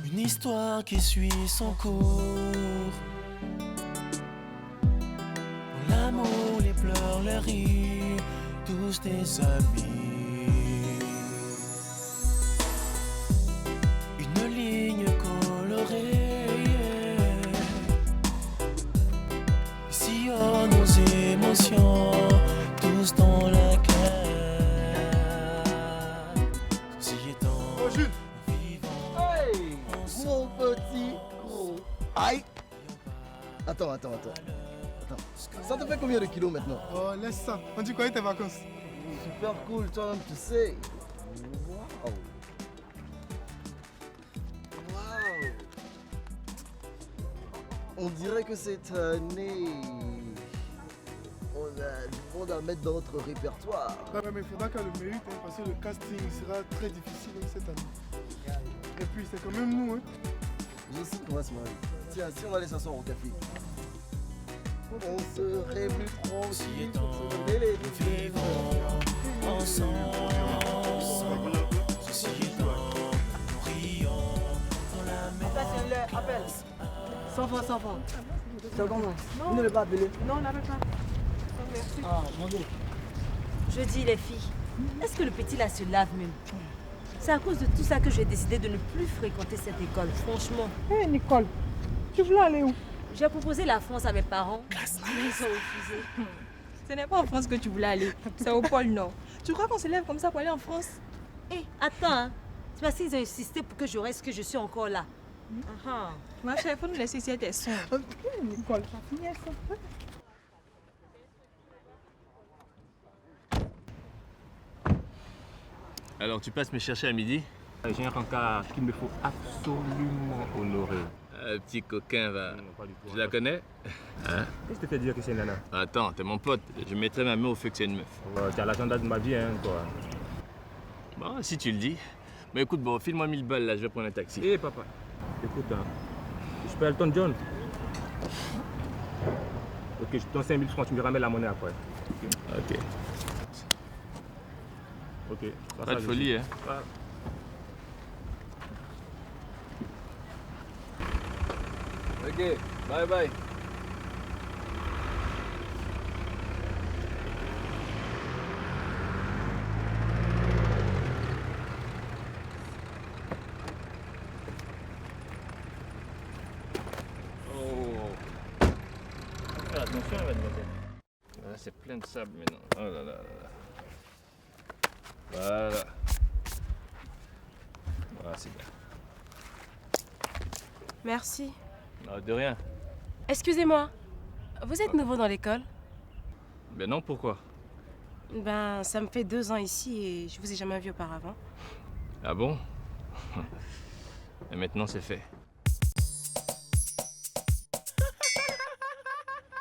Une histoire qui suit son cours. Pour l'amour, les pleurs, les rires, tous des amis. Une ligne colorée sillonne nos émotions, tous dans la classe. Ceci étant mon petit gros. Aïe. Attends. Ça te fait combien de kilos maintenant? Oh, laisse ça. On dit quoi tes vacances? Super cool, toi-même, tu sais. Waouh. On dirait que cette année, on a du monde à mettre dans notre répertoire. Ouais, mais il faudra qu'elle le mérite, hein, parce que le casting sera très difficile cette année. Et puis c'est quand même nous, hein. Je sais qu'on va se marier. Tiens, si on va aller s'asseoir au café. On serait plus tranquille, on se donner les vivons ensemble. Ceci étant, nous rions dans la mer. Passez-le, appelle. 100 francs. C'est comment? Vous ne l'avez pas appelé? Non, on n'appelle pas. Merci. Ah, bonjour. Je dis les filles, est-ce que le petit là se lave même? C'est à cause de tout ça que j'ai décidé de ne plus fréquenter cette école, franchement. Hé Nicole, tu voulais aller où? J'ai proposé la France à mes parents, mais ils ont refusé. Ce n'est pas en France que tu voulais aller, c'est au pôle Nord. Tu crois qu'on se lève comme ça pour aller en France? Hé, attends, hein. C'est parce qu'ils ont insisté pour que je reste que je suis encore là. Ma chère, il faut nous laisser ici tes sons. Nicole, ça finit ça. Alors, tu passes me chercher à midi? J'ai un rencard qu'il me faut absolument honorer. Ah, petit coquin, va. Non, pas du tout. Tu la connais? Hein? Qu'est-ce qui te fait dire que c'est une nana? Attends, t'es mon pote. Je mettrai ma main au feu que c'est une meuf. Tu as l'agenda de ma vie, hein, toi. Bon, si tu le dis. Mais écoute, bon, file-moi 1000 balles là, je vais prendre un taxi. Hé, papa, écoute, hein. Je peux Elton John. Ok, je te donne 5000 francs, tu me ramènes la monnaie après. Ok. Ok. Pas de folie, hein? Ah. Ok, bye bye. Oh. Fais attention, mademoiselle. Ah, c'est plein de sable maintenant. Oh là là là là. Voilà. Voilà, c'est bien. Merci. Ah, de rien. Excusez-moi, vous êtes nouveau dans l'école? Ben non, pourquoi? Ben, ça me fait 2 ans ici et je vous ai jamais vu auparavant. Ah bon? Et maintenant, c'est fait.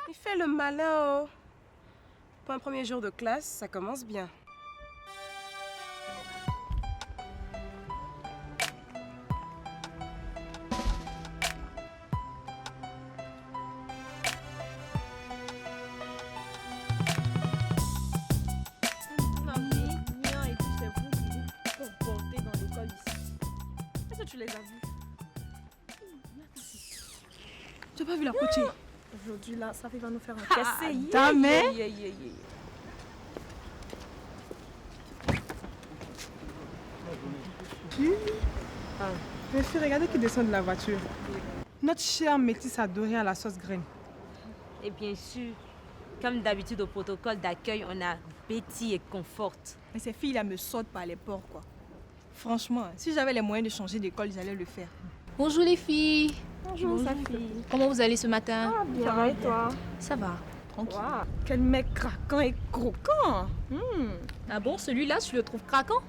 Il fait le malin, oh. Pour un premier jour de classe, ça commence bien. Tu les as vus? Tu n'as pas vu la potier? Aujourd'hui, là, ça va nous faire un casser. Jamais. Les filles, regardez qui descend de la voiture. Notre chère métisse adorée à la sauce graine. Et bien sûr, comme d'habitude au protocole d'accueil, on a Betty et Comfort. Mais ces filles-là me sautent par les pores, quoi. Franchement, si j'avais les moyens de changer d'école, j'allais le faire. Bonjour les filles. Bonjour, Safi. Comment vous allez ce matin? Ça va et toi? Ça va, tranquille. Wow, quel mec craquant et croquant. Ah bon, celui-là, tu le trouves craquant?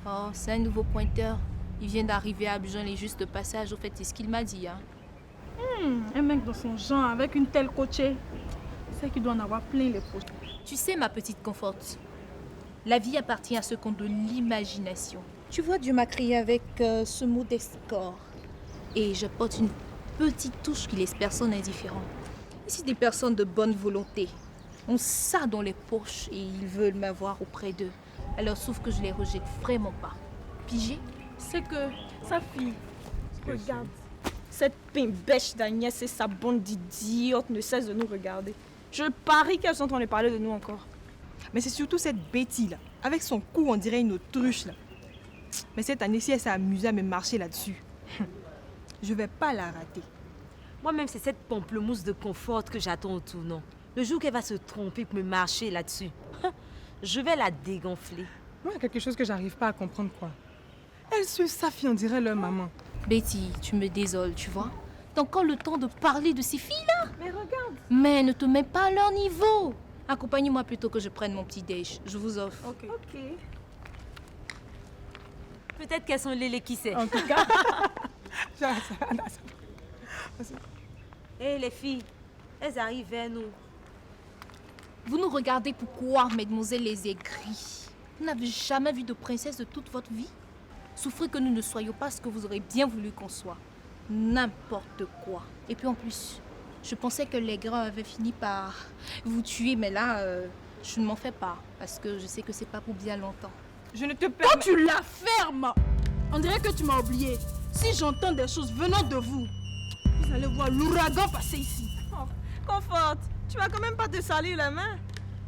Oh, c'est un nouveau pointeur. Il vient d'arriver à Abidjan, il est juste de passage. Au fait, c'est ce qu'il m'a dit. Hein. Un mec dans son genre, avec une telle coachée. C'est qu'il doit en avoir plein les poches. Tu sais, ma petite Comfort, la vie appartient à ceux qui ont de l'imagination. Tu vois, Dieu m'a créé avec ce mot d'escorte. Et je porte une petite touche qui laisse personne indifférent. Et si des personnes de bonne volonté ont ça dans les poches et ils veulent m'avoir auprès d'eux, alors sauf que je les rejette vraiment pas. Pigé? C'est que sa fille, regarde, cette pimbèche d'Agnès et sa bande d'idiotes ne cessent de nous regarder. Je parie qu'elles sont en train de parler de nous encore. Mais c'est surtout cette Betty là, avec son cou on dirait une autruche là. Mais cette année-ci, elle s'est amusée à me marcher là-dessus. Je vais pas la rater. Moi-même, c'est cette pamplemousse de Comfort que j'attends au tournant. Le jour qu'elle va se tromper pour me marcher là-dessus, je vais la dégonfler. Moi, il y a quelque chose que j'arrive pas à comprendre, quoi. Elle suit Safi, on dirait leur maman. Betty, tu me désoles, tu vois. T'as encore le temps de parler de ces filles-là. Mais regarde. Mais ne te mets pas à leur niveau. Accompagnez-moi plutôt que je prenne mon petit déj. Je vous offre. Ok. Peut-être qu'elles sont lélées, qui sait. En tout cas, Hé les filles, elles arrivent vers nous. Vous nous regardez pourquoi, mesdemoiselles les aigries? Vous n'avez jamais vu de princesse de toute votre vie? Souffrez que nous ne soyons pas ce que vous aurez bien voulu qu'on soit. N'importe quoi. Et puis en plus, je pensais que les grands avaient fini par vous tuer, mais là, je ne m'en fais pas. Parce que je sais que c'est pas pour bien longtemps. Je ne te Quand tu la fermes, on dirait que tu m'as oublié. Si j'entends des choses venant de vous, vous allez voir l'ouragan passer ici. Comfort, tu vas quand même pas te salir la main.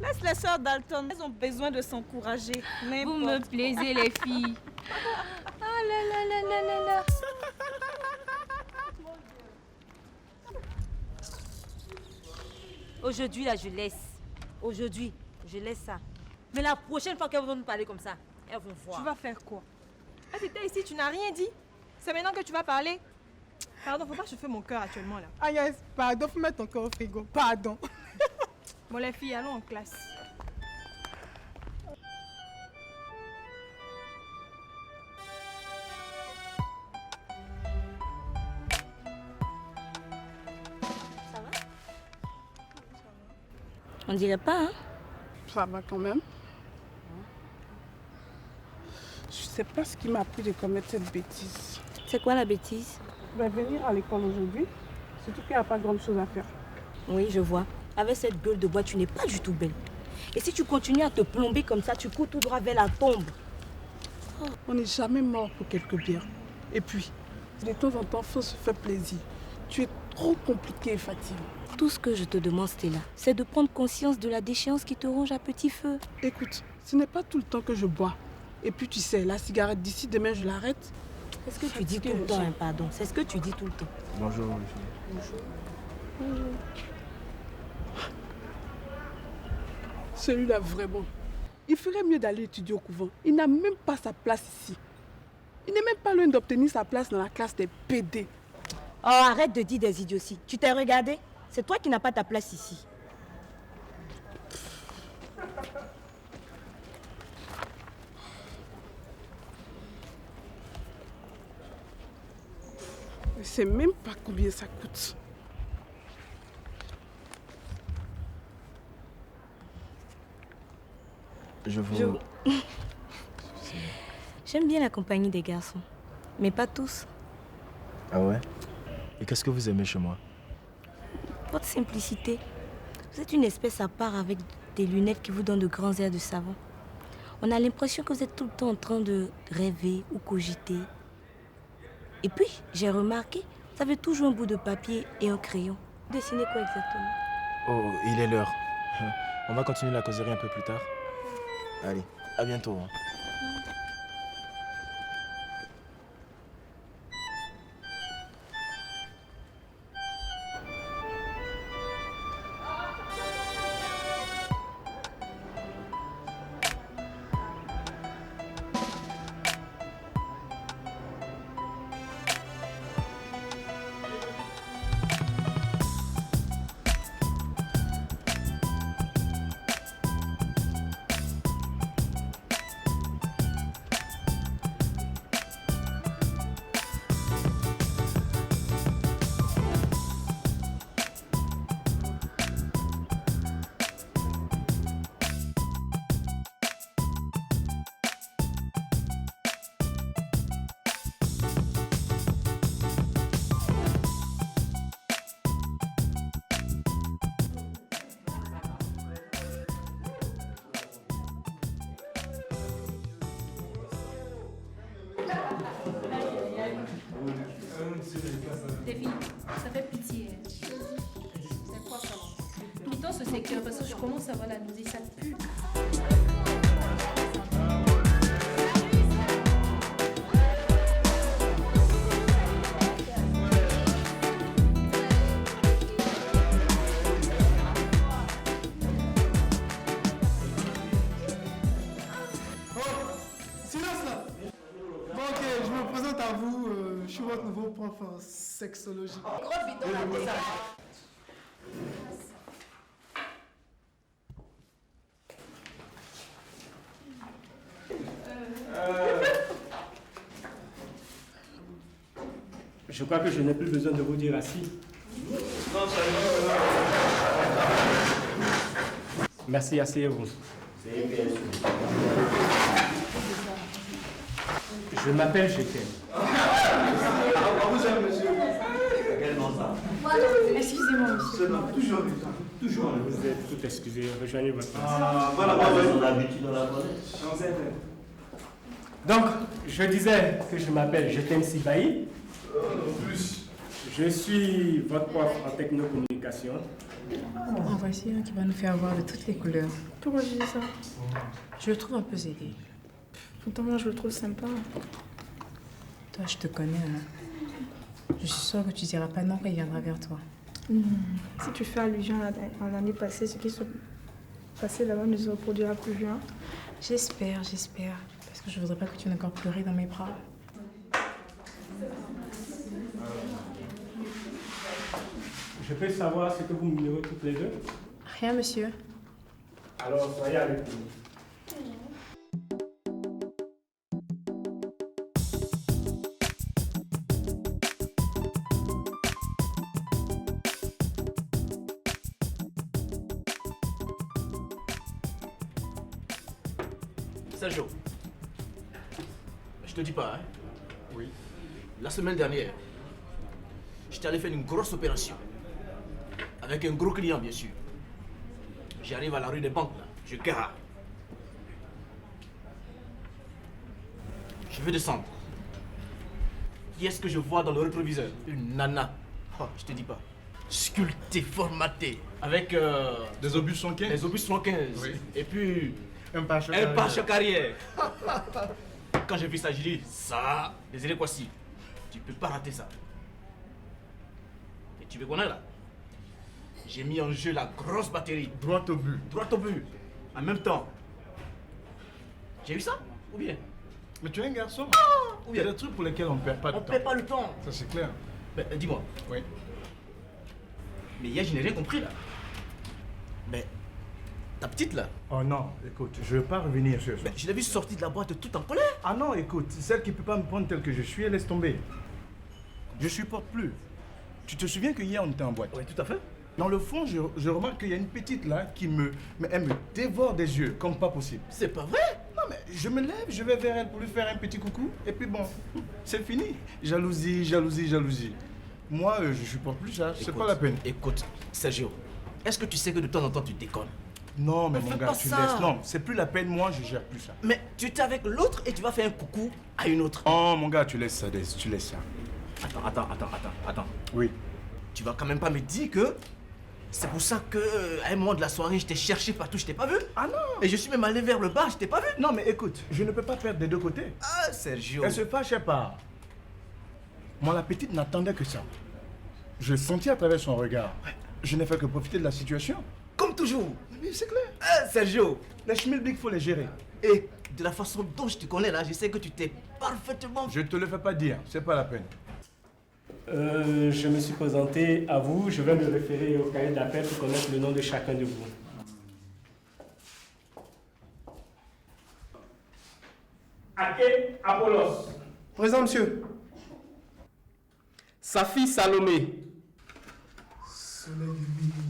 Laisse les sœurs Dalton, elles ont besoin de s'encourager. Vous me plaisez, les filles. Ah là là là là là là. Aujourd'hui, là, je laisse. Aujourd'hui, je laisse ça. Mais la prochaine fois qu'elles vont nous parler comme ça, elles vont voir. Tu vas faire quoi? Ah, t'étais ici, tu n'as rien dit. C'est maintenant que tu vas parler. Pardon, faut pas chauffer mon cœur actuellement là. Agnès, pardon, faut mettre ton cœur au frigo. Pardon. Bon les filles, allons en classe. Ça va? On dirait pas, hein? Ça va quand même. Je sais pas ce qui m'a pris de commettre cette bêtise. C'est quoi la bêtise? Venir à l'école aujourd'hui, surtout qu'il n'y a pas grande chose à faire. Oui, je vois. Avec cette gueule de bois, tu n'es pas du tout belle. Et si tu continues à te plomber comme ça, tu cours tout droit vers la tombe. On n'est jamais mort pour quelques bières. Et puis, de temps en temps, faut se faire plaisir. Tu es trop compliqué et fatigué. Tout ce que je te demande, Stella, c'est de prendre conscience de la déchéance qui te ronge à petit feu. Écoute, ce n'est pas tout le temps que je bois. Et puis tu sais, la cigarette d'ici, demain je l'arrête. C'est ce que tu dis tout le temps, hein, pardon. C'est ce que tu dis tout le temps. Bonjour, les filles. Bonjour. Celui-là, vraiment. Il ferait mieux d'aller étudier au couvent. Il n'a même pas sa place ici. Il n'est même pas loin d'obtenir sa place dans la classe des PD. Oh, arrête de dire des idioties. Tu t'es regardé? C'est toi qui n'as pas ta place ici. Je ne sais même pas combien ça coûte. J'aime bien la compagnie des garçons, mais pas tous. Ah ouais? Et qu'est-ce que vous aimez chez moi? Votre simplicité. Vous êtes une espèce à part avec des lunettes qui vous donnent de grands airs de savant. On a l'impression que vous êtes tout le temps en train de rêver ou cogiter. Et puis, j'ai remarqué, vous avez toujours un bout de papier et un crayon. Vous dessinez quoi exactement? Oh, il est l'heure. On va continuer la causerie un peu plus tard. Allez, à bientôt. Hein. Les filles, ça fait pitié. C'est quoi ça? Quittons ce secteur parce que je commence à avoir la nausée, ça pue. Silence là. Bon, ok, je me présente à vous. Je suis votre nouveau prof en sexologie. Je crois que je n'ai plus besoin de vous dire assis. Merci, asseyez-vous. Je m'appelle Jekyll. Excusez-moi, monsieur. Toujours. Vous êtes tout excusé. Rejoignez votre place. Donc, je disais que je m'appelle Jetem Sibaï. Je suis votre prof en technocommunication. En voici un qui va nous faire voir de toutes les couleurs. Pourquoi je dis ça? Je le trouve un peu zélé. Pourtant, moi, je le trouve sympa. Toi, je te connais. Hein. Je suis sûre que tu diras pas non quand il viendra vers toi. Si tu fais allusion à l'année passée, ce qui se passait là-bas ne se reproduira plus rien. J'espère. Parce que je voudrais pas que tu aies encore pleuré dans mes bras. Je peux savoir ce que vous m'ignorez toutes les deux? Rien, monsieur. Alors, soyez avec nous. Sergio, je te dis pas, hein? Oui. La semaine dernière, je t'allais faire une grosse opération. Avec un gros client, bien sûr. J'arrive à la rue des banques, là. Je gare. Je vais descendre. Qui est-ce que je vois dans le rétroviseur? Une nana. Oh, je te dis pas. Sculptée, formatée. Avec des obus 115. Des obus 115. Oui. Et puis... un pare-choc carrière. Quand j'ai vu ça, j'ai dit, ça, désolé voici. Tu peux pas rater ça. Et tu veux qu'on aille là? J'ai mis en jeu la grosse batterie. Droit au but. Droit au but. En même temps. J'ai vu ça? Ou bien? Mais tu es un garçon. Ou Il y a bien? des trucs pour lesquels on ne perd pas de temps. On perd pas le temps. Ça c'est clair. Ben, dis-moi. Oui. Mais hier, je n'ai rien compris là. Mais ta petite là? Oh non, écoute, je ne veux pas revenir sur ça. Ben, je l'ai vu sortir de la boîte tout en colère. Ah non, écoute, celle qui ne peut pas me prendre tel que je suis, elle laisse tomber. Je supporte plus. Tu te souviens que hier on était en boîte? Oui, tout à fait. Dans le fond, je remarque qu'il y a une petite là qui elle me dévore des yeux comme pas possible. C'est pas vrai? Non mais je me lève, je vais vers elle pour lui faire un petit coucou et puis bon, c'est fini. Jalousie. Moi, je supporte plus ça, c'est pas la peine. Écoute, Sergio, est-ce que tu sais que de temps en temps tu déconnes? Non mais Ne mon fais gars, pas tu ça. laisses. Non, c'est plus la peine, moi je gère plus ça. Mais tu étais avec l'autre et tu vas faire un coucou à une autre. Oh mon gars, tu laisses ça, tu laisses ça. Attends. Oui. Tu vas quand même pas me dire que c'est pour ça que à un moment de la soirée, je t'ai cherché partout, je t'ai pas vu? Ah non. Et je suis même allé vers le bar, je t'ai pas vu? Non mais écoute, je ne peux pas perdre des deux côtés. Ah, Sergio. Elle se fâchait pas. Moi, la petite n'attendait que ça. Je sentis à travers son regard. Je n'ai fait que profiter de la situation. Comme toujours. Mais c'est clair. Ah, Sergio. Les schmilblick, faut les gérer. Et de la façon dont je te connais là, je sais que tu t'es parfaitement... Je te le fais pas dire, c'est pas la peine. Je me suis présenté à vous. Je vais me référer au cahier d'appel pour connaître le nom de chacun de vous. Ake Apollos. Présent, monsieur. Safi Salomé. Soleil du midi.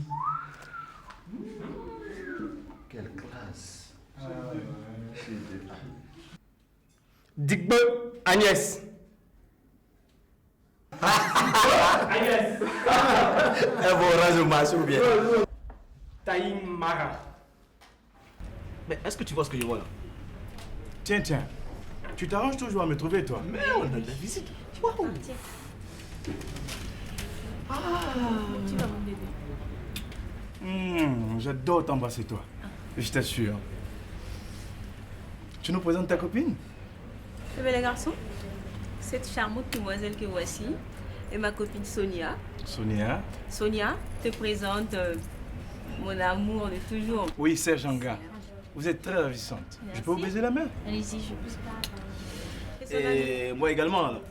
Quelle classe. Digbe Agnès. Agnès. Elle va raser masse ou bien? Taïm Mara. Mais est-ce que tu vois ce que je vois là? Tiens. Tu t'arranges toujours à me trouver, toi. Mais on a de la visite. Waouh. Tu vas mon bébé. J'adore t'embrasser, toi. Je t'assure. Tu nous présentes ta copine? Eh bien, les garçons, cette charmante demoiselle que voici est ma copine Sonia. Sonia? Sonia, te présente mon amour de toujours. Oui, Serge Anga. Vous êtes très ravissante. Je peux vous baiser la main? Allez-y, je pousse pas. Et moi également, alors.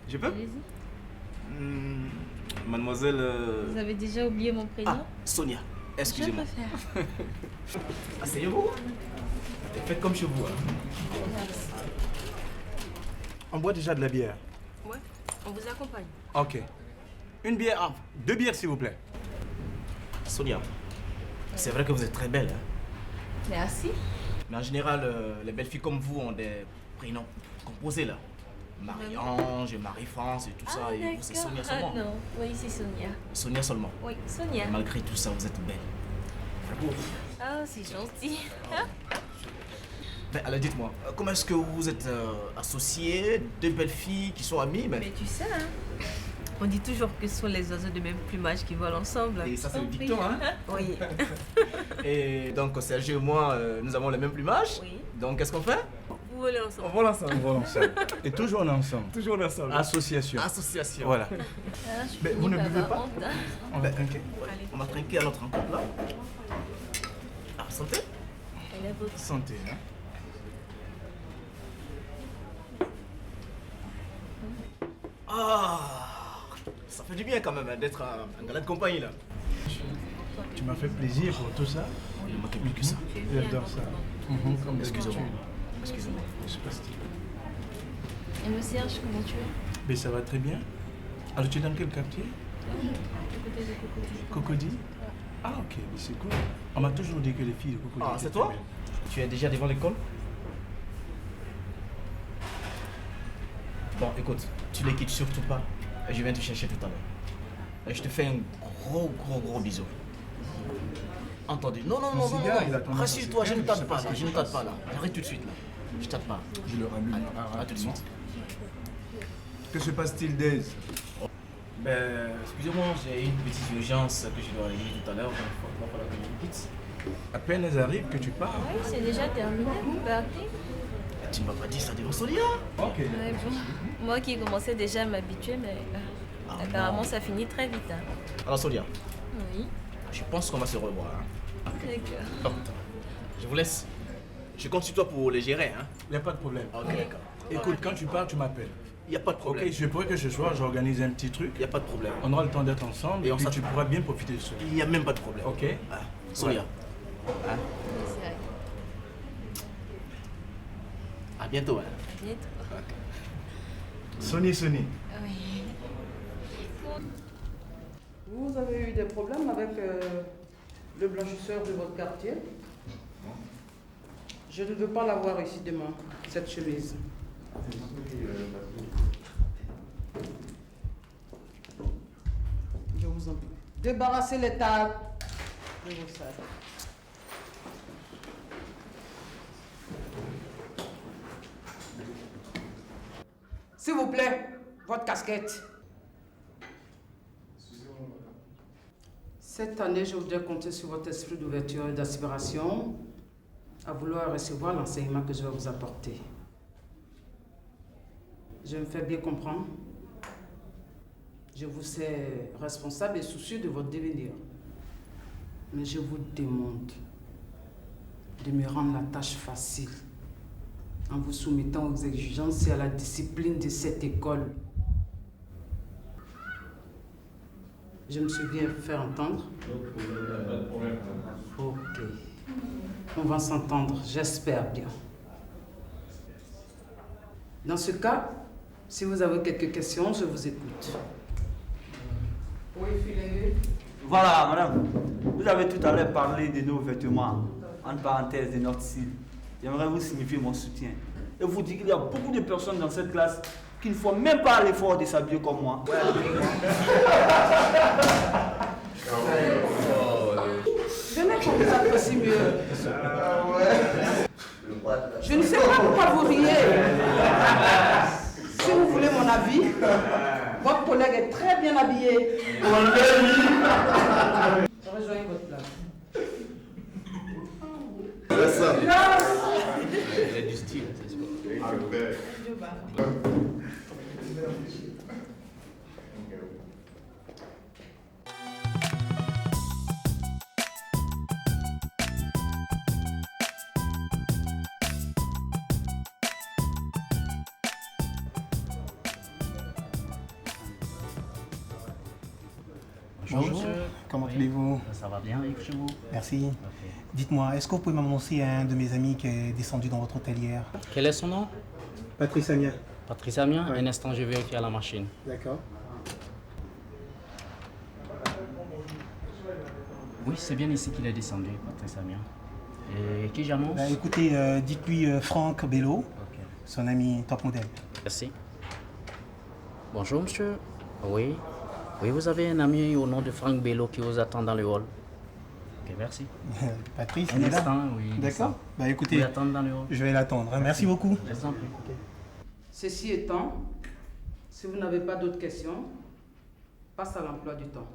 Je peux? Allez-y. Mademoiselle... Vous avez déjà oublié mon prénom? Ah, Sonia. Excusez-moi. Je préfère. Asseyez-vous. Faites comme chez vous. Hein. On boit déjà de la bière. Ouais, on vous accompagne. Ok. Une bière, 2 bières s'il vous plaît. Sonia, c'est vrai que vous êtes très belle. Hein? Merci. Mais en général, les belles filles comme vous ont des prénoms composés là. Marie-Ange, Marie-France et tout ça. Et vous, c'est Sonia seulement. Ah non, oui, c'est Sonia. Sonia seulement. Oui, Sonia. Et malgré tout ça, vous êtes belle. Ah, c'est gentil. Ben, alors dites-moi, comment est-ce que vous êtes associés, 2 belles filles qui sont amies? Mais tu sais, hein, on dit toujours que ce sont les oiseaux de même plumage qui volent ensemble. Et ça, c'est le dicton, hein? Oui. Et donc, Sergio et moi, nous avons le même plumage. Oui. Donc, qu'est-ce qu'on fait? Vous volez ensemble. On vole ensemble. On vole ensemble. Et toujours on est ensemble. Toujours ensemble. Association. Association. Voilà. Mais vous ne buvez pas? Honte, hein. On va trinquer. On va trinquer à notre rencontre là. Ah, santé. Elle est votre. Santé, hein. Ah, ça fait du bien quand même hein, d'être un gala de compagnie là. Tu m'as fait plaisir pour tout ça. Il ne manquait plus que ça. J'adore ça. Comme Excusez-moi. d'habitude. Excusez-moi. Je sais pas si tu- Et me Serge, comment tu es? Mais ça va très bien. Alors tu es dans quel quartier? Du côté de Cocody. Cocody? Ah ok, mais c'est cool. On m'a toujours dit que les filles de Cocody Ah, étaient c'est très toi? belles. Tu es déjà devant l'école? Bon, écoute, tu les quittes surtout pas. Je viens te chercher tout à l'heure. Et je te fais un gros bisou. Entendu? Non, non, Mon non, non, cigare, il a non. tendance à Rassure-toi, se je ne calmer, tarde pas je sais là. pas Je ne ce tarde qui pas se là. J'arrête tout de suite là. Je tarde pas. Je le rallume. À tout de suite. Que se passe-t-il, Daisy? Ben, excusez-moi, j'ai une petite urgence que je dois régler tout à l'heure. Donc, il va falloir que je vous quitte. À peine elles arrivent que tu pars. Oui, c'est déjà terminé, vous partez. Tu ne m'as pas dit ça devant Sonia? Ok. Ouais, bon. Moi qui commençais déjà à m'habituer, mais apparemment ça finit très vite. Hein. Alors Sonia, Oui. je pense qu'on va se revoir. Hein. D'accord. Bon, je vous laisse. Je compte sur toi pour les gérer. Hein. Il n'y a pas de problème. Ok, d'accord. Écoute, quand tu pars, tu m'appelles. Il n'y a pas de problème. Ok, je pourrais que ce soir, j'organise un petit truc. Il n'y a pas de problème. On aura le temps d'être ensemble Et et on puis s'attend. tu pourras bien profiter de ça. Il n'y a même pas de problème. Ok? Ah, Sonia. Hein? À bientôt. Hein. Bientôt. Sonny. Oui. Vous avez eu des problèmes avec le blanchisseur de votre quartier? Je ne veux pas la voir ici demain, cette chemise. Je vous en prie. Débarrassez les tables de vos sacs. S'il vous plaît, votre casquette. Cette année, je voudrais compter sur votre esprit d'ouverture et d'aspiration à vouloir recevoir l'enseignement que je vais vous apporter. Je me fais bien comprendre. Je vous sais responsable et soucieux de votre devenir. Mais je vous demande de me rendre la tâche facile en vous soumettant aux exigences et à la discipline de cette école. Je me suis bien fait entendre. Ok. On va s'entendre, j'espère bien. Dans ce cas, si vous avez quelques questions, je vous écoute. Oui, Philémon. Voilà, madame. Vous avez tout à l'heure parlé de nos vêtements, entre parenthèses de notre style. J'aimerais vous signifier mon soutien. Et vous dire qu'il y a beaucoup de personnes dans cette classe qui ne font même pas l'effort de s'habiller comme moi. Venez qu'on vous apprécie mieux. Je ne sais pas pourquoi vous riez. la vie. Votre collègue est très bien habillé. Rejoignez votre place. Il a du style, c'est pas. Bonjour, comment allez-vous? Ça va bien, Yves, chez vous? Merci. Dites-moi, est-ce que vous pouvez m'annoncer un de mes amis qui est descendu dans votre hôtel hier? Quel est son nom? Patrice Amien. Patrice Amien? Ouais. Un instant, je vérifie à la machine. D'accord. Oui, c'est bien ici qu'il est descendu, Patrice Amien. Et qui j'annonce? Bah, écoutez, dites-lui Franck Bello, son ami top modèle. Merci. Bonjour, monsieur. Oui. Oui, vous avez un ami au nom de Franck Bello qui vous attend dans le hall. Ok, merci. Patrice, Un il est là. instant, oui. D'accord. Bah écoutez, Vous l'attendez dans le hall. je vais l'attendre. Hein. Merci beaucoup. Je vous en prie. Ceci étant, si vous n'avez pas d'autres questions, passe à l'emploi du temps.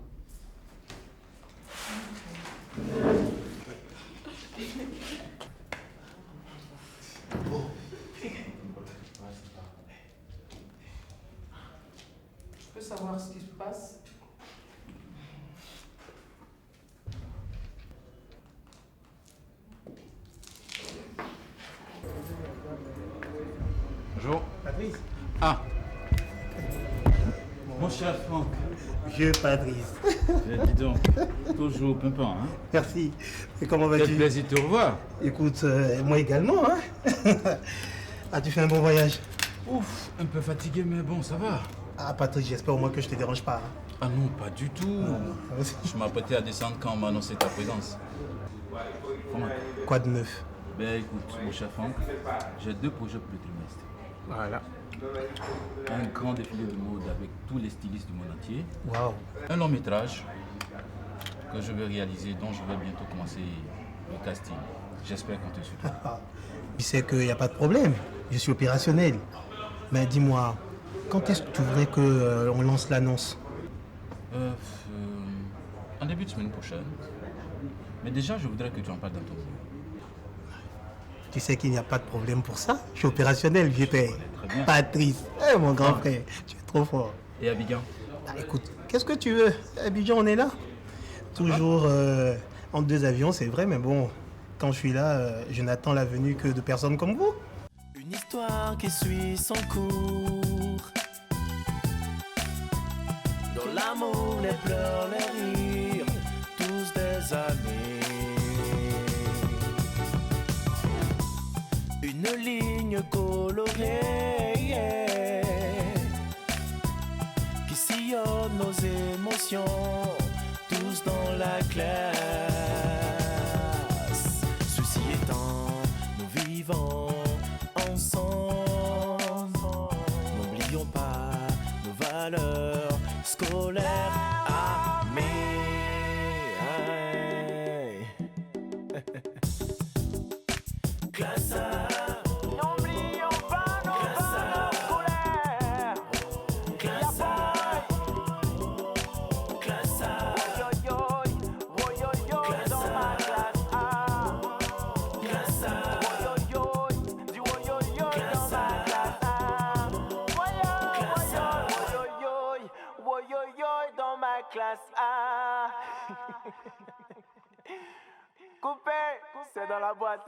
Je peux savoir ce qui se passe? Bonjour. Patrice. Ah. Mon cher Franck. Vieux Patrice. Dis donc, toujours pimpant, hein? Merci. Et comment vas-tu? Quel plaisir de te revoir. Écoute, moi également, hein. As-tu fait un bon voyage? Ouf, un peu fatigué, mais bon, ça va. Ah, Patrice, j'espère au moins que je te dérange pas. Hein. Ah non, pas du tout. Je m'apprêtais à descendre quand on m'a annoncé ta présence. Comment? Quoi de neuf? Ben écoute, mon cher Franck, j'ai 2 projets pour le trimestre. Voilà. Un grand défilé de mode avec tous les stylistes du monde entier. Waouh. Un long métrage que je vais réaliser, dont je vais bientôt commencer le casting. J'espère qu'on te suit. Tu sais qu'il n'y a pas de problème. Je suis opérationnel. Mais dis-moi, quand est-ce que tu voudrais qu'on lance l'annonce? En début de semaine prochaine. Mais déjà, je voudrais que tu en parles dans ton boulot. Tu sais qu'il n'y a pas de problème pour ça. Je suis opérationnel, vieux père. Très bien. Patrice, mon grand frère, tu es trop fort. Et Abidjan? Bah, écoute, qu'est-ce que tu veux? Abidjan, on est là. Toujours en 2 avions, c'est vrai, mais bon, quand je suis là, je n'attends la venue que de personnes comme vous. Une histoire qui suit son cours, dans l'amour, les pleurs, les rires, tous des années. Une ligne colorée qui sillonne nos émotions, tous dans la classe. Ceci étant, nous vivons ensemble. N'oublions pas nos valeurs scolaires. Amées. Classe A. Classe A. Coupé, c'est dans la boîte.